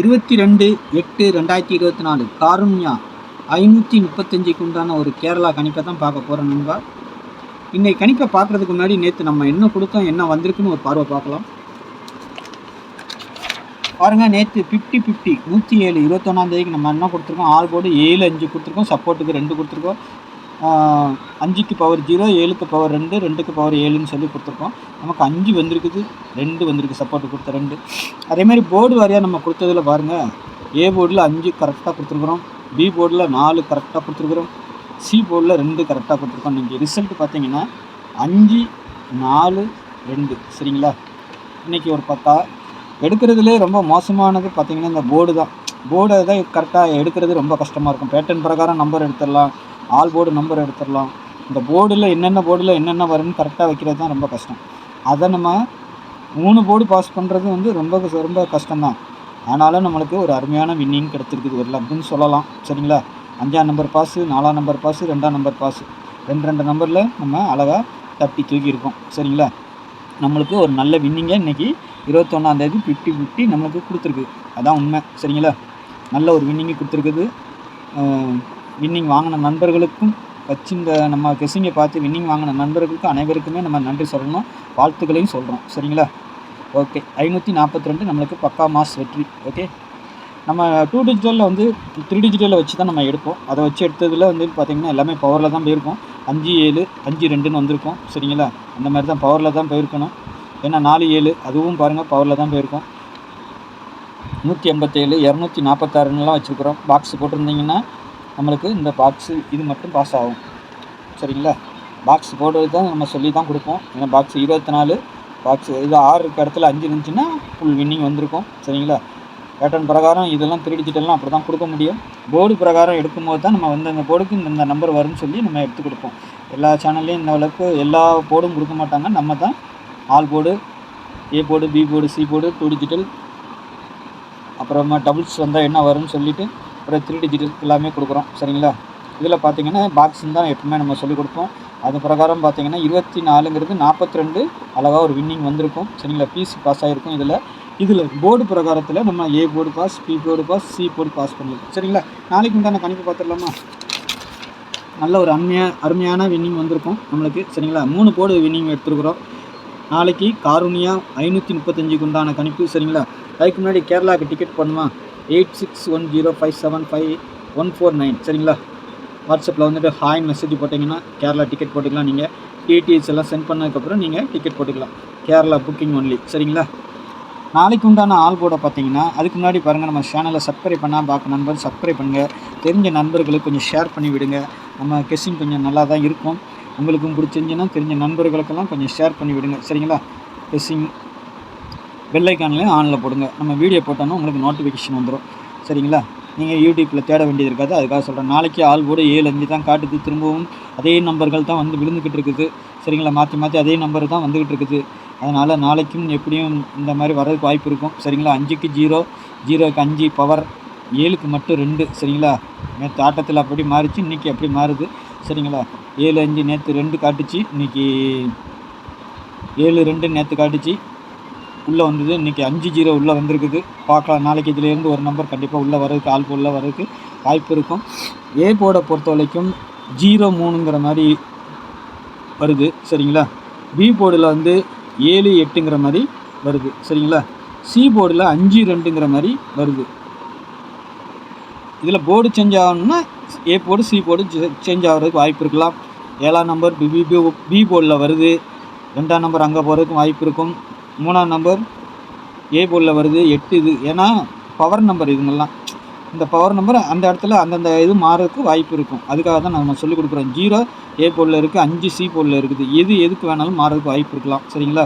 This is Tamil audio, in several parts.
22/8/2024 காருண்யா 535க்கு உண்டான ஒரு கேரளா கணிப்பை தான் பார்க்க போகிறோம் நண்பா. இன்னைக்கு கணிப்பை பார்க்குறதுக்கு முன்னாடி நேற்று நம்ம என்ன கொடுத்தோம், என்ன வந்திருக்குன்னு ஒரு பார்வை பார்க்கலாம். பாருங்கள், நேற்று 50-50 107 21ஆந்தேதிக்கு நம்ம என்ன கொடுத்துருக்கோம், ஆல் போர்டு 7-5 கொடுத்துருக்கோம், சப்போர்ட்டுக்கு 2 கொடுத்துருக்கோம், 5க்கு பவர் 0, 7க்கு பவர் 2, 2க்கு பவர் 7ன்னு சொல்லி கொடுத்துருக்கோம். நமக்கு 5 வந்திருக்குது, 2 வந்திருக்கு, சப்போர்ட்டு கொடுத்த 2. அதேமாதிரி போர்டு வாரியாக நம்ம கொடுத்ததில் பாருங்கள், ஏ போர்டில் 5 கரெக்டாக கொடுத்துருக்குறோம், பி போர்டில் 4 கரெக்டாக கொடுத்துருக்குறோம், சி போர்டில் 2 கரெக்டாக கொடுத்துருக்கோம். நீங்கள் ரிசல்ட் பார்த்தீங்கன்னா 5, 4, 2 சரிங்களா. இன்றைக்கி ஒரு பக்கா எடுக்கிறதுலே ரொம்ப மோசமானது பார்த்திங்கன்னா இந்த போர்டு தான். போர்டை தான் கரெக்டாக எடுக்கிறது ரொம்ப கஷ்டமாக இருக்கும். பேட்டர்ன் பிரகாரம் நம்பர் எடுத்துடலாம், ஆல் போர்டு நம்பர் எடுத்துடலாம். இந்த போர்டில் என்னென்ன வரும்னு கரெக்டாக வைக்கிறது தான் ரொம்ப கஷ்டம். அதை நம்ம 3 போர்டு பாஸ் பண்ணுறது வந்து ரொம்ப ரொம்ப கஷ்டம்தான். ஆனாலும் நம்மளுக்கு ஒரு அருமையான வின்னிங் கிடச்சிருக்குது, ஒரு லக்குன்னு சொல்லலாம் சரிங்களா. 5ஆம் நம்பர் பாஸு, 4ஆம் நம்பர் பாஸு, 2ஆம் நம்பர் பாஸு, 2 நம்பரில் நம்ம அழகாக தட்டி தூக்கியிருக்கோம் சரிங்களா. நம்மளுக்கு ஒரு நல்ல வின்னிங்கை இன்றைக்கி 21ஆந்தேதி 50-50 நம்மளுக்கு கொடுத்துருக்கு. அதான் உண்மை சரிங்களா. நல்ல ஒரு வின்னிங்கை கொடுத்துருக்குது. வின்னிங் வாங்கின நண்பர்களுக்கும் இந்த நம்ம கெஸ்ஸிங்கை பார்த்து வின்னிங் வாங்கின நண்பர்களுக்கும் அனைவருக்குமே நம்ம நன்றி சொல்லணும், வாழ்த்துக்களையும் சொல்கிறோம் சரிங்களா. ஓகே, 542 நம்மளுக்கு பக்கா மாஸ் வெற்றி. ஓகே, நம்ம 2 டிஜிட்டலில் வந்து 3 டிஜிட்டலில் வச்சு தான் நம்ம எடுப்போம். அதை வச்சு எடுத்ததில் வந்து பார்த்திங்கன்னா எல்லாமே பவரில் தான் போயிருக்கோம். 5-7 5-2ன்னு வந்திருக்கோம் சரிங்களா. அந்த மாதிரி தான் பவரில் தான் போயிருக்கணும். ஏன்னா 4-7 அதுவும் பாருங்கள் பவரில் தான் போயிருக்கோம். 187 246ன்னுலாம் வச்சுருக்குறோம். பாக்ஸ் போட்டிருந்தீங்கன்னா நம்மளுக்கு இந்த பாக்ஸு இது மட்டும் பாஸ் ஆகும் சரிங்களா. பாக்ஸ் போடுறது தான் நம்ம சொல்லி தான் கொடுப்போம். ஏன்னா பாக்ஸ் 24 பாக்ஸ் இது 6 இடத்துல 5 இருந்துச்சுன்னா ஃபுல் வின்னிங் வந்திருக்கும் சரிங்களா. பேட்டர்ன் பிரகாரம் இதெல்லாம் 3 டிஜிட்டல்லாம் அப்படி தான் கொடுக்க முடியும். போர்டு பிரகாரம் எடுக்கும்போது தான் நம்ம வந்து அந்த போர்டுக்கு இந்த நம்பர் வரும்னு சொல்லி நம்ம எடுத்து கொடுப்போம். எல்லா சேனல்லையும் இந்த அளவுக்கு எல்லா போர்டும் கொடுக்க மாட்டாங்க. நம்ம தான் all board, A board, B board, C board, 2 digital, அப்புறமா டபுள்ஸ் வந்தால் என்ன வரும்னு சொல்லிவிட்டு அப்புறம் 3 டிஜிட்டல் எல்லாமே கொடுக்குறோம் சரிங்களா. இதில் பார்த்திங்கன்னா பாக்ஸுன்னு தான் எப்பவுமே நம்ம சொல்லிக் கொடுப்போம். அது பிரகாரம் பார்த்திங்கன்னா 24ங்கிறது 42 அழகாக ஒரு வின்னிங் வந்திருக்கும் சரிங்களா. பிசி பாஸ் ஆகிருக்கும். இதில் போர்டு பிரகாரத்தில் நம்ம A board pass, B board pass, C board pass பண்ணியிருக்கோம் சரிங்களா. நாளைக்கு உண்டான கணிப்பு பார்த்துடலாமா. நல்ல ஒரு அருமையான வின்னிங் வந்திருக்கும் நம்மளுக்கு சரிங்களா. 3 போர்டு வின்னிங் எடுத்துருக்குறோம். நாளைக்கு காருண்யா 535க்கு உண்டான கணிப்பு சரிங்களா. அதுக்கு முன்னாடி கேரளாவுக்கு டிக்கெட் பண்ணுமா, 8610575149 சரிங்களா. வாட்ஸ்அப்பில் வந்துட்டு ஹாய் மெசேஜ் போட்டிங்கன்னா கேரளா டிக்கெட் போட்டுக்கலாம். நீங்கள் டிடிஎஸ் எல்லாம் சென்ட் பண்ணதுக்கப்புறம் நீங்கள் டிக்கெட் போட்டுக்கலாம். கேரளா புக்கிங் ஒன்லி சரிங்களா. நாளைக்கு உண்டான ஆல் போர்டை பார்த்தீங்கன்னா அதுக்கு முன்னாடி பாருங்கள், நம்ம சேனலை சப்ஸ்கிரைப் பண்ணால் பார்க்க நண்பர் சப்ஸ்கிரைப் பண்ணுங்கள். தெரிஞ்ச நண்பர்களுக்கு கொஞ்சம் ஷேர் பண்ணி விடுங்க. நம்ம கெஸ்ஸிங் கொஞ்சம் நல்லா தான் இருக்கும். உங்களுக்கும் பிடிச்சிருந்துச்சுன்னா தெரிஞ்ச நண்பர்களுக்கெல்லாம் கொஞ்சம் ஷேர் பண்ணி விடுங்க சரிங்களா. கெஸ்ஸிங் பெல்லைக்கான்லேயும் ஆனில் போடுங்க. நம்ம வீடியோ போட்டோன்னா உங்களுக்கு நோட்டிஃபிகேஷன் வந்துடும் சரிங்களா. நீங்கள் யூடியூப்பில் தேட வேண்டியது இருக்காது, அதுக்காக சொல்கிறேன். நாளைக்கு ஆல் போர்டு 7-5 தான் காட்டுது. திரும்பவும் அதே நம்பர்கள் தான் வந்து விழுந்துக்கிட்டு இருக்குது சரிங்களா. மாற்றி அதே நம்பர் தான் வந்துக்கிட்டு இருக்குது. அதனால் நாளைக்கும் எப்படியும் இந்த மாதிரி வர்றதுக்கு வாய்ப்பு இருக்கும் சரிங்களா. 5க்கு 0, 0க்கு 5 பவர், 7க்கு மட்டும் 2 சரிங்களா. நேற்று ஆட்டத்தில் அப்படி மாறிச்சு, இன்றைக்கி அப்படி மாறுது சரிங்களா. 7-5 நேற்று 2 காட்டுச்சு, இன்றைக்கி 7-2 நேற்று காட்டுச்சு, உள்ளே வந்தது. இன்றைக்கி 5-0 உள்ளே வந்திருக்குது. பார்க்கலாம் நாளைக்கு இதிலேருந்து ஒரு நம்பர் கண்டிப்பாக உள்ளே வர்றதுக்கு, ஆல் போர்டில் வர்றதுக்கு வாய்ப்பு இருக்கும். ஏ போர்டை பொறுத்த வரைக்கும் 0-3ங்கிற மாதிரி வருது சரிங்களா. பி போர்டில் வந்து 7-8ங்கிற மாதிரி வருது சரிங்களா. சி போர்டில் 5-2ங்கிற மாதிரி வருது. இதில் போர்டு சேஞ்ச் ஆகணும்னா A board C board change ஆகிறதுக்கு வாய்ப்பு இருக்கலாம். 7ஆம் நம்பர் பி போர்டில் வருது, 2ஆம் நம்பர் அங்கே போகிறதுக்கு வாய்ப்பு இருக்கும். 3ஆம் நம்பர் ஏ போர்டில் வருது, 8 இது. ஏன்னா பவர் நம்பர் இதுங்கெல்லாம், இந்த பவர் நம்பர் அந்த இடத்துல அந்தந்த இது மாறதுக்கு வாய்ப்பு இருக்கும். அதுக்காக தான் நம்ம சொல்லிக் கொடுக்குறோம். 0 ஏ போர்டில் இருக்குது, 5 சி போர்டில் இருக்குது. எதுக்கு வேணாலும் மாறதுக்கு வாய்ப்பு இருக்கலாம் சரிங்களா.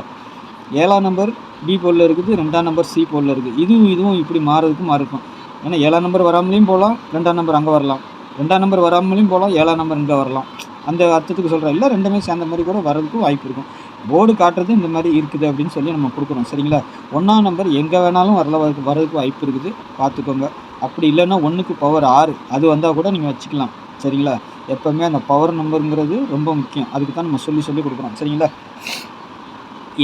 7ஆம் நம்பர் பி போர்டில் இருக்குது, 2ஆம் நம்பர் சி போர்டில் இருக்குது. இதுவும் இப்படி மாறதுக்கும் மாறிருக்கும். ஏன்னா 7ஆம் நம்பர் வராமலையும் போகலாம், 2ஆம் நம்பர் அங்கே வரலாம், 2ஆம் நம்பர் வராமலையும் போகலாம், 7ஆம் நம்பர் இங்கே வரலாம். அந்த அர்த்தத்துக்கு சொல்கிறேன். இல்லை ரெண்டுமே சேர்ந்த மாதிரி கூட வரதுக்கும் வாய்ப்பு இருக்கும். போர்டு காட்டுறது இந்த மாதிரி இருக்குது அப்படின்னு சொல்லி நம்ம கொடுக்குறோம் சரிங்களா. 1ஆம் நம்பர் எங்கே வேணாலும் வரதுக்கு வாய்ப்பு இருக்குது, பார்த்துக்கோங்க. அப்படி இல்லைன்னா 1க்கு பவர் 6 அது வந்தால் கூட நீங்கள் வச்சுக்கலாம் சரிங்களா. எப்போவுமே அந்த பவர் நம்பருங்கிறது ரொம்ப முக்கியம். அதுக்கு தான் நம்ம சொல்லி கொடுக்குறோம் சரிங்களா.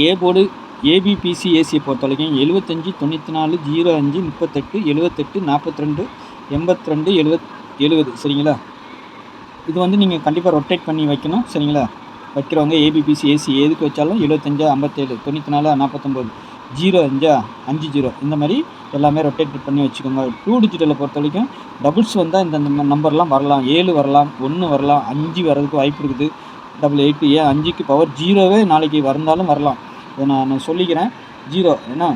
ஏ போர்டு ஏபிபிசி ஏசியை பொறுத்த வரைக்கும் 75 94 05 38 78 42 82 70 சரிங்களா. இது வந்து நீங்கள் கண்டிப்பாக ரொட்டேட் பண்ணி வைக்கணும் சரிங்களா. வைக்கிறவங்க ஏபிபிசி ஏசி எதுக்கு வச்சாலும் 75 57 94 49 05 50 இந்த மாதிரி எல்லாமே ரொட்டேட் பண்ணி வச்சுக்கோங்க. 2 டிஜிட்டலை பொறுத்த வரைக்கும் டபுள்ஸ் வந்தால் இந்த நம்பர்லாம் வரலாம். 7 வரலாம், 1 வரலாம், 5 வர்றதுக்கு வாய்ப்பு இருக்குது. 88 ஏன் 5க்கு பவர் 0வே நாளைக்கு வந்தாலும் வரலாம். இதை நான் சொல்லிக்கிறேன். 0 ஏன்னா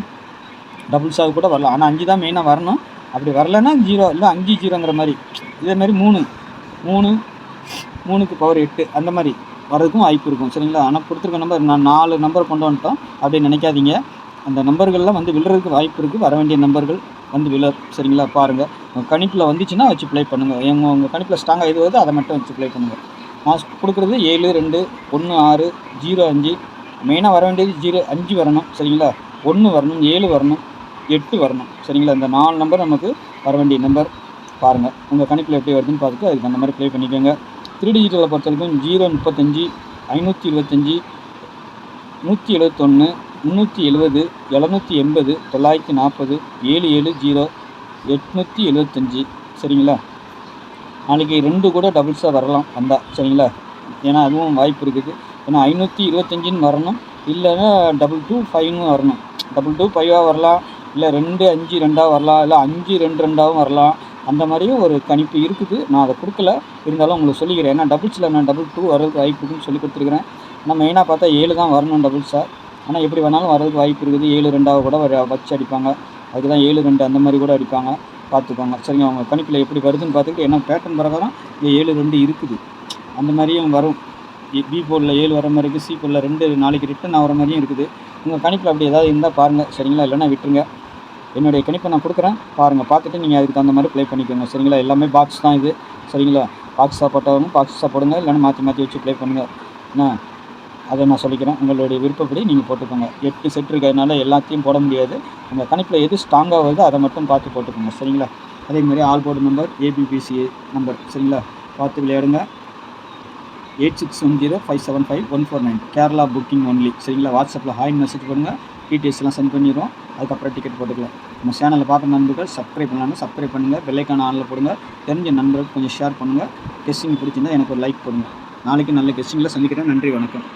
டபுள்ஸாக கூட வரலாம். ஆனால் 5 தான் மெயினாக வரணும். அப்படி வரலைன்னா 0 இல்லை 5 0ங்கிற மாதிரி. இதேமாதிரி 3க்கு பவர் 8 அந்த மாதிரி வரதுக்கும் வாய்ப்பு இருக்கும் சரிங்களா. ஆனால் கொடுத்துருக்க நம்பர் நான் 4 நம்பர் கொண்டு வந்துட்டோம் அப்படின்னு நினைக்காதீங்க. அந்த நம்பர்கள்லாம் வந்து விழுறதுக்கு வாய்ப்பு இருக்குது. வர வேண்டிய நம்பர்கள் வந்து விழர் சரிங்களா. பாருங்கள், உங்கள் கணிப்பில் வந்துச்சுன்னா வச்சு ப்ளே பண்ணுங்கள். உங்கள் கணிப்பில் ஸ்ட்ராங்காக எது வருதோ அதை மட்டும் வச்சு ப்ளே பண்ணுங்கள். நான் கொடுக்குறது 7 2 1 6 0 5. மெயினாக வர வேண்டியது 5 வரணும் சரிங்களா. 1 வரணும், 7 வரணும், 8 வரணும் சரிங்களா. இந்த 4 நம்பர் நமக்கு வர வேண்டிய நம்பர். பாருங்கள் உங்கள் கணிப்பில் எப்படி வருதுன்னு பார்த்துட்டு அதுக்கு அந்த மாதிரி ப்ளே பண்ணிக்கோங்க. 3 டிஜிட்டலை பொறுத்த வரைக்கும் 0 35 525 171 370 780 940 770 875 சரிங்களா. நாளைக்கு 2 கூட டபுள்ஸாக வரலாம் வந்தால் சரிங்களா. ஏன்னா அதுவும் வாய்ப்பு இருக்குது. ஏன்னா 525ன்னு வரணும், இல்லைன்னா 225 வரணும். 225 வரலாம், இல்லை 2 5 2 வரலாம், இல்லை 5 2 2 வரலாம். அந்த மாதிரியும் ஒரு கணிப்பு இருக்குது. நான் அதை கொடுக்கல, இருந்தாலும் உங்களுக்கு சொல்லிக்கிறேன். ஏன்னா டபுள்ஸில் நான் 2 வரதுக்கு வாய்ப்பு இருக்குதுன்னு சொல்லி கொடுத்துருக்குறேன். ஆனால் மெயினாக பார்த்தா 7 தான் வரணும் டபுள்ஸாக. ஆனால் எப்படி வேணாலும் வரதுக்கு வாய்ப்பு இருக்குது. 7 2 கூட வச்சு அடிப்பாங்க. அதுக்கு தான் 7 2 அந்த மாதிரி கூட அடிப்பாங்க. பார்த்துக்கோங்க சரிங்க. அவங்க கணிப்பில் எப்படி வருதுன்னு பார்த்துக்கிட்டு, ஏன்னா பேட்டர்ன் பிரகாரம் இங்கே 7 2 இருக்குது. அந்த மாதிரியும் வரும். பி போர்டில் 7 வர மாதிரி இருக்குது, சி போர்டில் 2 நாளைக்கு ரிட்டன் ஆகிற மாதிரியும் இருக்குது. உங்கள் கணிப்பில் அப்படி ஏதாவது இருந்தால் பாருங்கள் சரிங்களா. இல்லைன்னா விட்டுருங்க. என்னுடைய கணிப்பை நான் கொடுக்குறேன், பாருங்கள். பார்த்துட்டு நீங்கள் அதுக்கு தகுந்த மாதிரி ப்ளே பண்ணிக்கோங்க சரிங்களா. எல்லாமே பாக்ஸ் தான் இது சரிங்களா. பாக்ஸாக போட்டவங்க பாக்ஸாக போடுங்க, இல்லைன்னா மாற்றி வச்சு ப்ளே பண்ணுங்கள். என்ன அதை நான் சொல்லிக்கிறேன். உங்களுடைய விருப்பப்படி நீங்கள் போட்டுக்கோங்க. 8 செட் இருக்கிறதுனால எல்லாத்தையும் போட முடியாது. உங்கள் கணிப்பில் எது ஸ்ட்ராங்காக வருதோ அதை மட்டும் பார்த்து போட்டுக்கோங்க சரிங்களா. அதேமாதிரி all board number ABBC number சரிங்களா. பார்த்து விளையாடுங்க. 8610575149 கேரளா புக்கிங் ஒன்லி சரிங்களா. வாட்ஸ்அப்பில் ஹாய் மெசேஜ் பண்ணுங்கள், டீட்டெயில்ஸ்லாம் சென்ட் பண்ணிடுவோம். அதுக்கப்புறம் டிக்கெட் போட்டுக்கலாம். நம்ம சேனலில் பார்க்குற நண்பர்கள் சப்ஸ்கிரைப் பண்ணலாம்னா சப்ஸ்கிரைப் பண்ணுங்கள். பெல்லைக்கான ஆனில் போடுங்க. தெரிஞ்ச நண்பர்களுக்கு கொஞ்சம் ஷேர் பண்ணுங்கள். கெஸ்டிங் பிடிச்சிருந்தால் எனக்கு ஒரு லைக் போடுங்க. நாளைக்கு நல்ல கெஸ்டிங்கில் சந்திக்கிறேன். நன்றி, வணக்கம்.